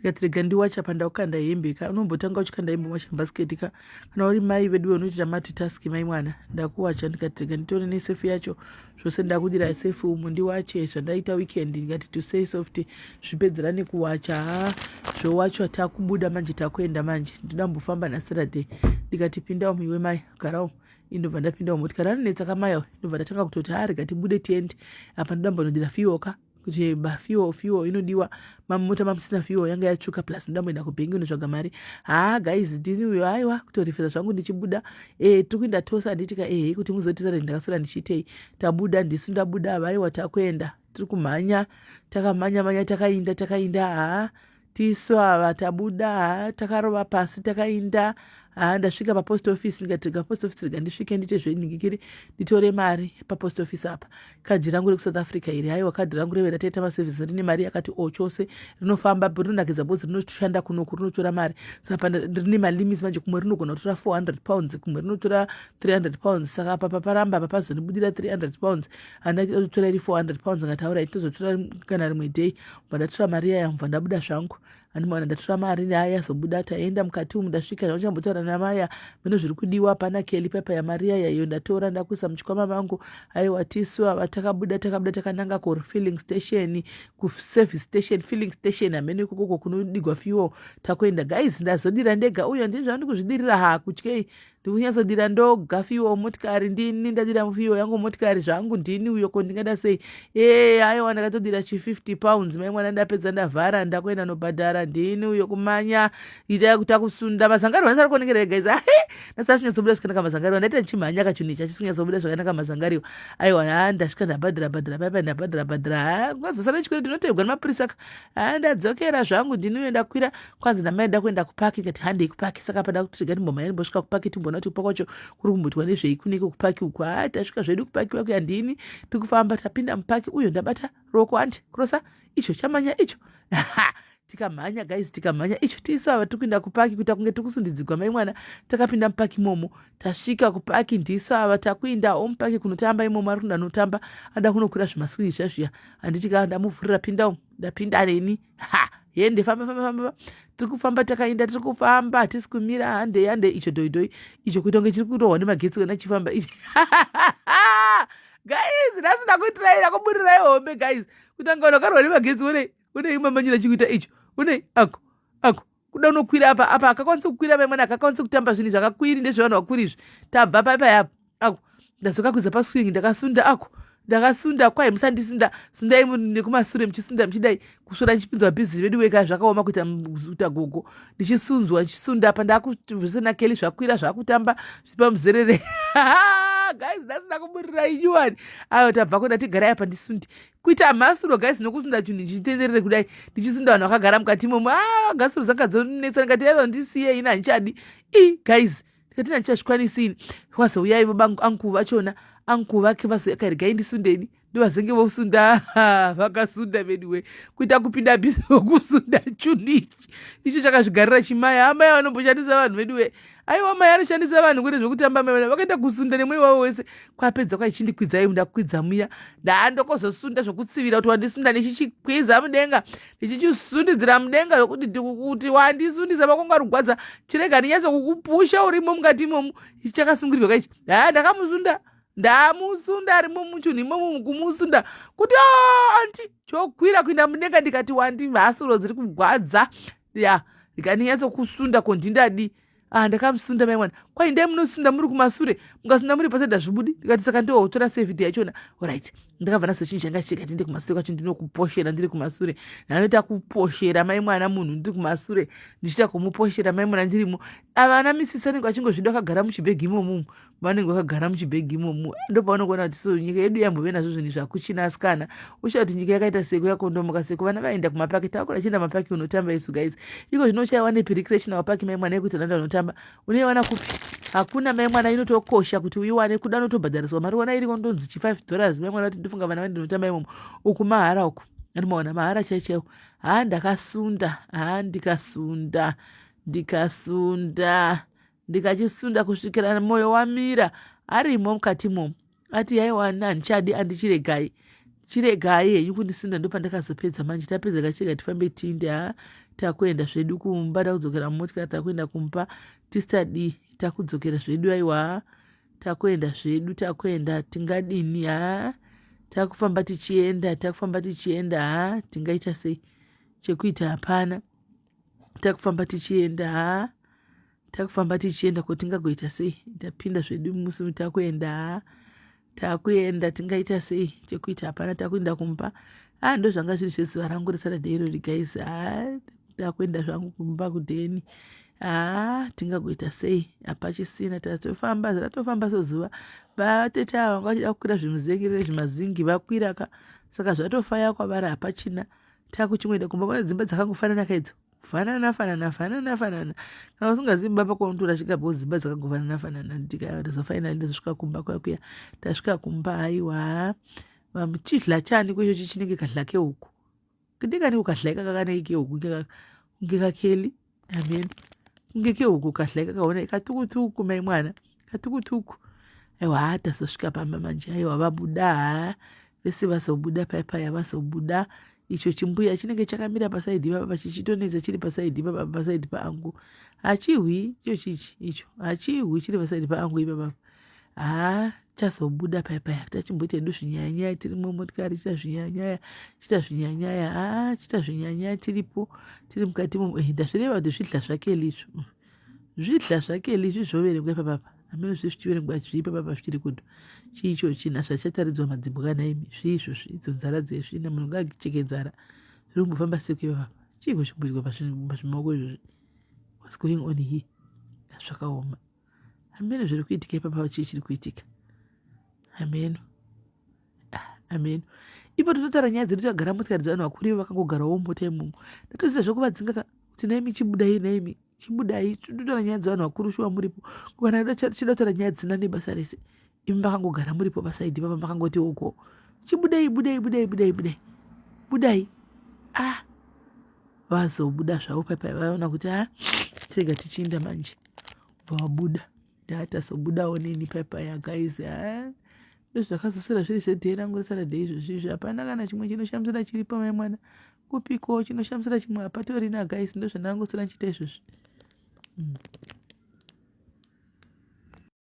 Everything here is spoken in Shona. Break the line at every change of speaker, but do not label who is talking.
ndikati rega ndiwacha pandakukanda hembe ka unombotanga uchikanda hembe mwachambhasiketi ka kana uri mai vedu unoita multitask mai mwana ndakuwacha ndikati rega nditore nesefu yacho zvose ndakudira sefu umu ndiwache zvandaita weekend ndikati to say soft zvipedzerane kuwacha zvowachwa takubuda manje takuenda manje ndodambofamba naSaturday ndikati pinda umu iwe mai garao indobva ndapinda umu tikara rinetsa kamaya ndobva ndatanga kutoti rega tibude tiende apa ndodambonodira fiyoka kuti fiyo inodiwa mamota mamusina fiyo yanga yatsvuka plus ndamboenda kubhengi unotsvaga mari guys ndini uyo aiwa kutorifedza zvangu ndichibuda tikuenda tose handitika kuti muzotisara ndakasora ndichiitei tabuda ndisu ndabuda avaiwa takuenda tiri kumhanya takamhanya takainda tisu ava tabuda takarova pasi takainda ndasvika papost office ndikati post office rega ndisvike ndite zvenhingikiri nditore mari papost office apa kadhi rangu rekusouth africa iri aiwa kadhi rangu reve rataita masevhisi rine mari yakati chose rinofamba rinonakidza bhozi rinoshanda kunoku rinotora mari saka rine malimits manje kumwe rinogona kutora 400 pounds kumwe rinotora 300 pounds saka apa paparamba apa pazonibudira 300 pounds handatotora iri 400 pounds ngataura itozotora kana rimwe day mva ndatora mari yaya mva ndabuda zvangu handimwana ndatora mari neaya zobuda taenda mukati umu ndasvika zvauchambotaura namaya meno zviri kudiwa pana keli pepa yamari yaya iyo ndatora ndakuisa muchikwama mangu aiwa tisu ava takabuda takananga kufilling station kuservice station filling station hamene ikokoko kunodigwa fuel takuenda guys ndazodira ndega uyo ndini zvandikuzvidirira kutyei ndikunyazodira ndoga fiyo motikari ndini ndadira fiyo yangu motikari zvangu ndini uyo kondingada sei aiwa ndakatodira 50 pounds mai mwana ndapedza ndavhara ndakuenda nobhadhara ndini uyo kumanya itai kuti akusunda mazangariro ndasari kuonekera guys ndasasinyatsobuda zvakanaka mazangariro ndaita ndichimhanya kachunicha chisinyatsobuda zvakanaka mazangariro aiwa ndasvika ndabhadhira paipa ndabhadhira kwazosara chikwere ndinotegwa nemapurisa ndadzokera zvangu ndini uyo ndakwira kwanzi ndamai nda kuenda kupaki ngati handei kupaki saka pada kuti rega ndimbomai ndimbosvika kupaki timbona kuti kupa kwacho kuri kumboitwa nezveikunike kupaki uku tasvika zvedu kupaki wako yandini tikufamba tapinda mupaki uyo ndabata roko handi kurosa icho chamanya icho tikamhanya guys tikamhanya icho tisava tikuenda kupaki kuita kunge tikusundidzigwa mai mwana takapinda mupaki imomo tasvika kupaki ndisu ava takuinda omupaki kunotamba imomo ari kunda notamba ada kunokwira zvimaswiri zvazviya handitika ndamuvhurira pinda umu ndapinda reni hende famba tirikufamba takainda tirikufamba hatisi kumira hande icho dhoidhoi icho kuita kunge chiri kurohwa nemagetsi wena chifamba icho guys ndasina kuitiraira kuburirai hombe guys kutanga unokarwa nemagetsi une imamanyira chikuita icho une ako kuda unokwira apa akakwanisa kukwira mai mwana akakwanisa kutamba zvinhu zvakakwiri ndezvavanhu vakwiri izvi tabva paipa yapo ako ndazokakwidza paswing ndakasunda ndakasunda kwai musandisunda sundai nekumasure muchisunda muchidai kusvora ndichipinzwa bhizi vedu weka zvakaoma kuita gogo ndichisunda apa ndakuzvisina keli zvakwira zvakutamba zvipamuzerere guys ndasina kuburira inyuwani ayo tabva kwenda tigarai apa ndisundi kuita masuro guys nokusunda chinhu ndichitenderere kudai ndichisunda vanhu vakagara mukati imomo gasuro zakadzonetsa ndikati yaiva ndisiye ina handichadi guys ndikati handichazvikwanisini wazouyai vabangu angu vachona angu vake vazoyakaregai ndisundeni ndovazenge vosunda vakasunda veduwe kuita kupinda bhizi vokusunda chunhu ichi chakazvigarira chimaya amai vanomboshandisa vanhu veduwe aiwa mai anoshandisa vanhu kuti zvokutamba mai vakaenda kusunda nemwoyo wavo wese kwapedza kwaichindikwidza ndakwidza muya ndandokozosunda zvokutsivira kuti wandisunda ndichichikwiza mudenga ndichichisundidzira mudenga zvokuti wandisundisa makonga rugwadza chirega ndinyatso kukupusha urimo mukati imomu ichi chakasungirirwa kaichi ndamusunda arimo muchunhu imomo kumusunda kuti anti chokwira kuenda mudenga ndikati wandi mhasuro dziri kugwadza ndikanyatsokusunda kondindadi ndakamusunda mai mwana kwai ndai munosunda muri kumasure mukasunda muri pasada zvibudi ndikati saka ndohotora sevhidhi yachona oright ndakabva nazochinji changa chikati ndiri kumasure kwacho ndinokuposhera ndiri kumasure ndanoita kuposhera mai mwana munhu ndiri kumasure ndichiita kumuposhera mai mwana ndirimo avana misisi anenge vachingozvida vakagara muchibhegi imomo vanenge vakagara muchibhegi imomo ndopaunogona kuti so nyika yedu yambove nazvo zvinhu zvakuchinasikana usha kuti nyika yakaita seko yakondomoka seko vana vaenda kumapaki takura chienda mapaki unotamba isu guys iko zvinochaiwa nepirecreational paki mai mwana yekuti nanda unotamba uneiwana kupi hakuna mai mwana inotokosha kuti uiwane kuda notobhadhariswa mari wana iriko ndonzi $5 mai mwana kuti ndifunga vana vandi ndinotamba imomo uku mahara uku andimaona mahara chaichaiwo ndakasunda ndikachisunda kusvikira moyo wamira arimo mukati imomo ati yaiwa handichadi andichiregai chiregai henyu kundisunda ndopandakazopedza manje tapedza kachirega tifambe tinde takuenda zvedu kumba, takudzokera mumotikari takuenda kumba, tisitadi takudzokera zvedu. Aiwa, takuenda zvedu, takuenda tingadini, takufamba tichienda, tingaita sei? Chekuita hapana. Takufamba tichienda, kotingagoita sei? Tapinda zvedu musi takuenda, tingaita sei? Chekuita hapana. Takuenda kumba, ndo zvanga zviri zvezuva rangu reSaturday irori guys. Takuenda zvangu kumba kudheni, tingagoita sei? Hapachisina, tatofamba sezuva. Vatete ava vanga vachida kukwira zvimuzengerere zvimazingi vakwira saka zvatofaya kwavari hapachina. Takuchimwenda kumba, kune dzimba dzakangofanana kaidzo, fanana. Kana usingazivi baba kwaunotorashika bo dzimba dzakangofanana. Ndikazo finally ndazosvika kumba kwakuya. Tasvika kumba, haiwa, chidla chani kwecho chichinenge kadla kehuku. Ndikani ukadla kakane kehuku kunge kakeli. Amen. Kunge kehuku kadla kakaona katukutuku mai mwana. Katukutuku. Aiwa, tasosvika pamba manje. Aiwa, vabuda. Vese vasobuda paya vasobuda. Icho chimbuya chinenge chakamira pasaidhi baba chichitonedza chiri pasaidhi baba pasaidhi pangu. Hachihwi icho hachihwi chiri pasaidhi pangu ibaba. Chazobuda paya tachimboita hedu zvinyanya tiri mumotikari chita zvinyanya tiripo tiri mukati ndazvireva kuti zvidla zvakeli izvo. Zvidla zvakeli izvi zvoverengwa papapa. Ameno zvichiverengwa zvipa papa zvichiri kudo. Chicho china zvachataridzwa madzimbwa naimi. Zviizvo idzo nzara dzezvina munhu ngaacheke nzara. Zviri kumbofamba seko papa. Chiko chikumbirwa pazvimaoko izvozvi. What's going on here? Zvakaoma. Ameno zviri kuitika papa chiri kuitika. Amen. Ipo totaura nyaya dzedu takagara motikari dzavanhu vakuru vakangogarawo mumota imomo. Ndatoziva zvokubadzinga kuti naimi chibudai naimi. Chibudai totaura nyaya dzavanhu vakuru shuwa muripo. Kana chida kutaura nyaya dzisina nebasa rese. Imi makangogara muripo pasaidhi papa makangoti uko. Chibudai budai. Vazobuda zvavo papa vaona kuti tega tichienda manje. Vabuda. Tasobudawo nini papa ya guys. Ndozvakazosara zviri zvedhei rangu reSaturday izvozvizvi. Hapana kana chimwe chinoshamisira chiripo mai mwana. Kupiko chinoshamisira chimwe hapatorina guys. Ndozvandangosara nchiita izvozvi.